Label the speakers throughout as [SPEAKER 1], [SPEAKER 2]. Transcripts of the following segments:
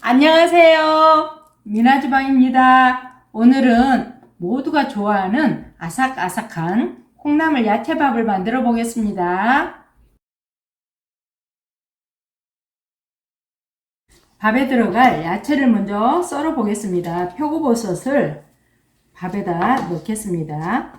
[SPEAKER 1] 안녕하세요. 미나주방입니다. 오늘은 모두가 좋아하는 아삭아삭한 콩나물 야채밥을 만들어 보겠습니다. 밥에 들어갈 야채를 먼저 썰어 보겠습니다. 표고버섯을 밥에다 넣겠습니다.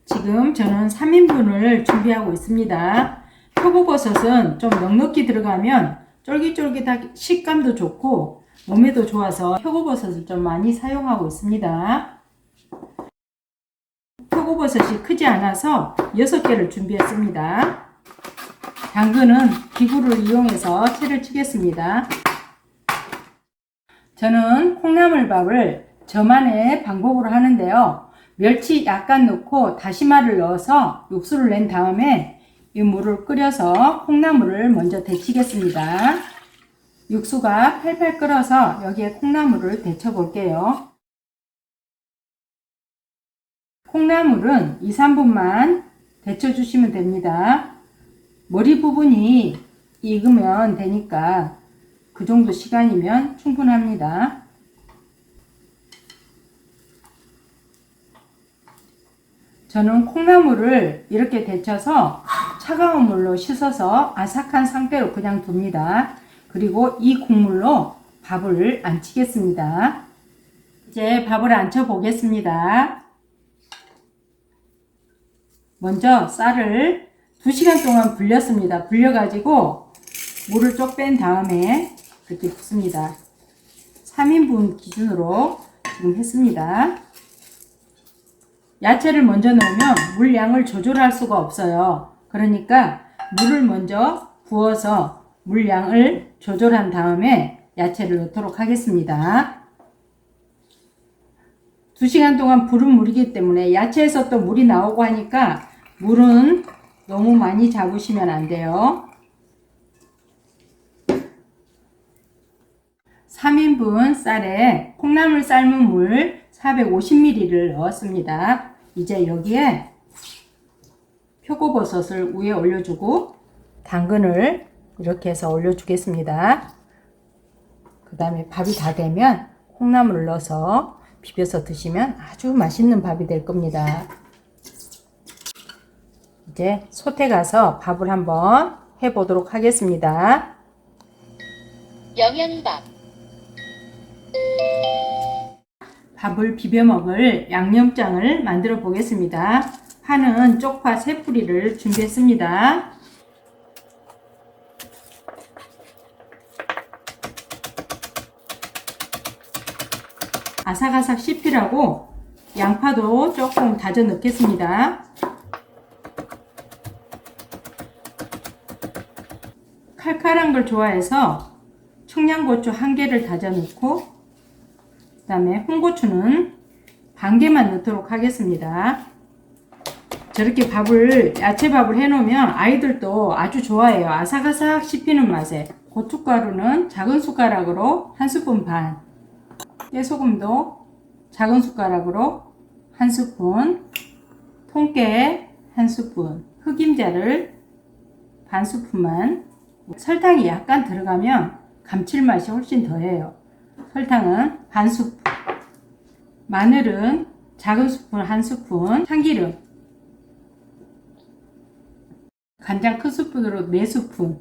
[SPEAKER 1] 지금 저는 3인분을 준비하고 있습니다. 표고버섯은 좀 넉넉히 들어가면 쫄깃쫄깃하게 식감도 좋고 몸에도 좋아서 표고버섯을 좀 많이 사용하고 있습니다. 표고버섯이 크지 않아서 6개를 준비했습니다. 당근은 기구를 이용해서 채를 치겠습니다. 저는 콩나물밥을 저만의 방법으로 하는데요. 멸치 약간 넣고 다시마를 넣어서 육수를 낸 다음에 이 물을 끓여서 콩나물을 먼저 데치겠습니다. 육수가 팔팔 끓어서 여기에 콩나물을 데쳐 볼게요. 콩나물은 2, 3분만 데쳐 주시면 됩니다. 머리 부분이 익으면 되니까 그 정도 시간이면 충분합니다. 저는 콩나물을 이렇게 데쳐서 차가운 물로 씻어서 아삭한 상태로 그냥 둡니다. 그리고 이 국물로 밥을 안치겠습니다. 이제 밥을 안쳐 보겠습니다. 먼저 쌀을 2시간 동안 불렸습니다. 불려가지고 물을 쪽 뺀 다음에 이렇게 붓습니다. 3인분 기준으로 지금 했습니다. 야채를 먼저 넣으면 물 양을 조절할 수가 없어요. 그러니까 물을 먼저 부어서 물 양을 조절한 다음에 야채를 넣도록 하겠습니다. 2시간 동안 불은 물이기 때문에 야채에서 또 물이 나오고 하니까 물은 너무 많이 잡으시면 안 돼요. 3인분 쌀에 콩나물 삶은 물 450ml를 넣었습니다. 이제 여기에 표고버섯을 위에 올려주고 당근을 이렇게 해서 올려주겠습니다. 그 다음에 밥이 다 되면 콩나물을 넣어서 비벼서 드시면 아주 맛있는 밥이 될 겁니다. 이제 솥에 가서 밥을 한번 해보도록 하겠습니다.
[SPEAKER 2] 영양밥
[SPEAKER 1] 밥을 비벼 먹을 양념장을 만들어 보겠습니다. 파는 쪽파 3뿌리를 준비했습니다. 아삭아삭 씹히라고 양파도 조금 다져 넣겠습니다. 칼칼한 걸 좋아해서 청양고추 1개를 다져 넣고 그 다음에 홍고추는 반 개만 넣도록 하겠습니다. 저렇게 야채밥을 해놓으면 아이들도 아주 좋아해요. 아삭아삭 씹히는 맛에. 고춧가루는 작은 숟가락으로 1스푼 반, 깨소금도 작은 숟가락으로 1스푼, 통깨 1스푼, 흑임자를 반 스푼만, 설탕이 약간 들어가면 감칠맛이 훨씬 더해요. 설탕은 반 스푼, 마늘은 작은 스푼 1스푼, 참기름, 간장 큰 스푼으로 4스푼,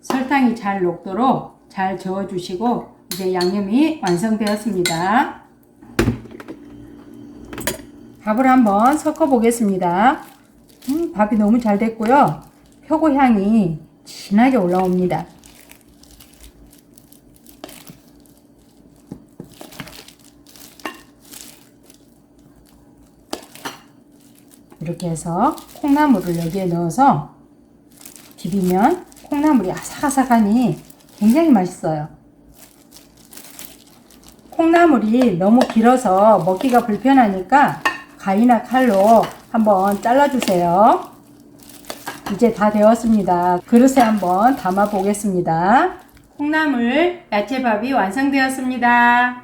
[SPEAKER 1] 설탕이 잘 녹도록 잘 저어주시고 이제 양념이 완성되었습니다. 밥을 한번 섞어 보겠습니다. 밥이 너무 잘 됐고요. 표고 향이 진하게 올라옵니다. 이렇게 해서 콩나물을 여기에 넣어서 비비면 콩나물이 아삭아삭하니 굉장히 맛있어요. 콩나물이 너무 길어서 먹기가 불편하니까 가위나 칼로 한번 잘라주세요. 이제 다 되었습니다. 그릇에 한번 담아 보겠습니다. 콩나물 야채밥이 완성되었습니다.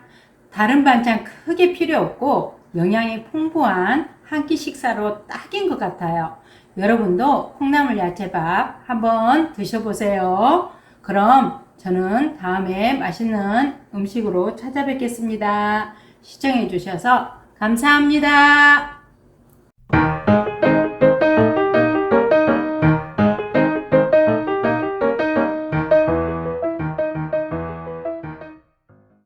[SPEAKER 1] 다른 반찬 크게 필요 없고 영양이 풍부한 한 끼 식사로 딱인 것 같아요. 여러분도 콩나물 야채밥 한번 드셔보세요. 그럼 저는 다음에 맛있는 음식으로 찾아뵙겠습니다. 시청해 주셔서 감사합니다.